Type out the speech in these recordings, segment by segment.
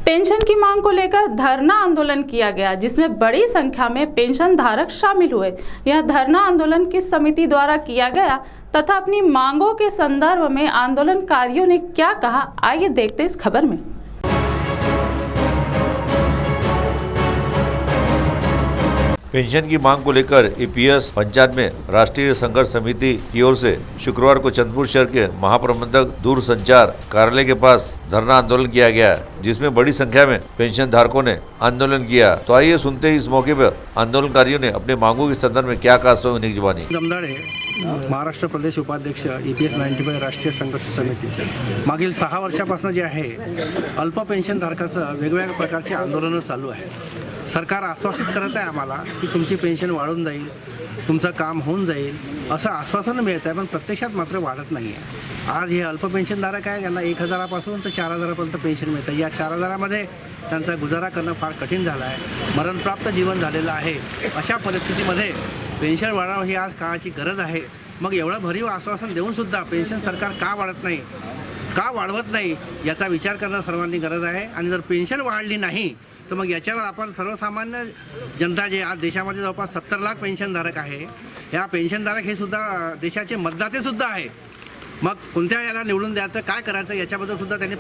Pension की मांग को लेकर धरना आंदोलन किया गया, जिसमें बड़ी संख्या में पेंशन धारक शामिल हुए। यह धरना आंदोलन किस समिति द्वारा किया गया तथा अपनी मांगों के संदर्भ में आंदोलनकारियों ने क्या कहा, आइए देखते इस खबर में। पेंशन की मांग को लेकर ईपीएस पंचायत में राष्ट्रीय संघर्ष समिति की ओर से शुक्रवार को चंद्रपुर शहर के महाप्रबंधक दूरसंचार कार्यालय के पास धरना आंदोलन किया गया, जिसमें बड़ी संख्या में पेंशन धारकों ने आंदोलन किया। तो आइए सुनते हैं इस मौके पर आंदोलनकारियों ने अपने मांगों के संदर्भ में क्या कहा। सो उन्हीं की जुबानी। जमदाडे, महाराष्ट्र प्रदेश उपाध्यक्ष ईपीएस 95 राष्ट्रीय संघर्ष समिती। मागील 6 वर्षापासून जे आहे अल्प पेन्शन धारकाचं वेगवेगळ्या प्रकारचे आंदोलनं चालू आहे। सरकार आश्वासित करत आहे आम्हाला की तुमची पेन्शन वाढून जाईल, तुमचं काम होऊन जाईल असं आश्वासन मिळत आहे, पण प्रत्यक्षात मात्र वाढत नाही आहे। आज हे अल्प पेन्शनधारक आहे, यांना 1000 पासून तर 4000 पर्यंत पेन्शन मिळतं। या 4000 मध्ये त्यांचा गुजारा करणं फार कठीण झालं आहे, मरणप्राप्त जीवन झालेलं आहे। अशा परिस्थितीमध्ये पेन्शन वाढवणं ही आज काळाची गरज आहे। मग एवढं भरीव आश्वासन देऊन सुद्धा पेन्शन सरकार का वाढत नाही, का वाढवत नाही याचा विचार करणं सर्वांनी गरज आहे। आणि जर पेन्शन वाढली नाही तर मग याच्यावर आपण सर्वसामान्य जनता जे आज देशामध्ये जवळपास 70 लाख पेन्शनधारक आहे, या पेन्शनधारक हे सुद्धा देशाचे मतदाते सुद्धा आहे। मग कोणत्या याला निवडून द्यायचं, काय करायचं याच्याबद्दल सुद्धा त्यांनी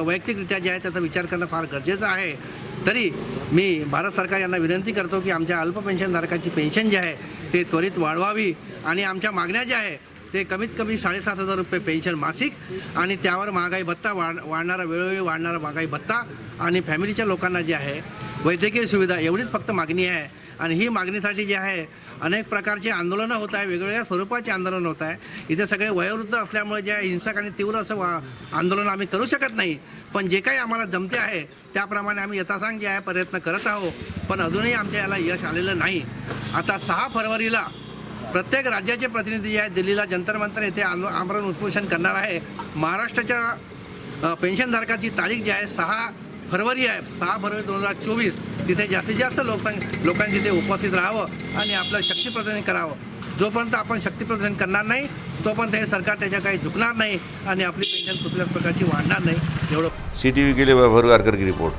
वैयक्तिकरित्या जे आहे त्याचा विचार करणं फार गरजेचं आहे। तरी मी भारत सरकार यांना विनंती करतो की आमच्या अल्प पेन्शनधारकांची पेन्शन जी आहे ते त्वरित वाढवावी आणि आमच्या मागण्या ज्या आहे ते कमीत कमी 7500 रुपये पेन्शन मासिक आणि त्यावर महागाई भत्ता वाढणारा वेळोवेळी वाढणारा महागाई भत्ता आणि फॅमिलीच्या लोकांना जे आहे वैद्यकीय सुविधा एवढीच फक्त मागणी आहे। आणि ही मागणीसाठी जे आहे अनेक प्रकारचे आंदोलनं होत आहे, वेगवेगळ्या स्वरूपाचे आंदोलन होत आहे। इथे सगळे वयोवृद्ध असल्यामुळे जे हिंसक आणि तीव्र असं आंदोलन आम्ही करू शकत नाही, पण जे काही आम्हाला जमते आहे त्याप्रमाणे आम्ही यथासांग जे आहे प्रयत्न करत आहोत, पण अजूनही आमच्या याला यश आलेलं नाही। आता 6 फरवरीला प्रत्येक राज्याचे प्रतिनिधी जे आहेत दिल्लीला जंतर मंतर येथे आमरण उपोषण करणार आहे। महाराष्ट्राच्या पेन्शनधारकाची तारीख जी आहे 6 फरवरी आहे, 6 फरवरी 2024। तिथे जास्तीत जास्त लोकांनी तिथे उपस्थित राहावं आणि आपलं शक्ती प्रदर्शन करावं। जोपर्यंत आपण शक्ती प्रदर्शन करणार नाही तोपर्यंत हे सरकार त्याच्या काही झुकणार नाही आणि आपली पेन्शन कुठल्याच प्रकारची वाढणार नाही। एवढं CTV के लिए वैभव गारकर की रिपोर्ट।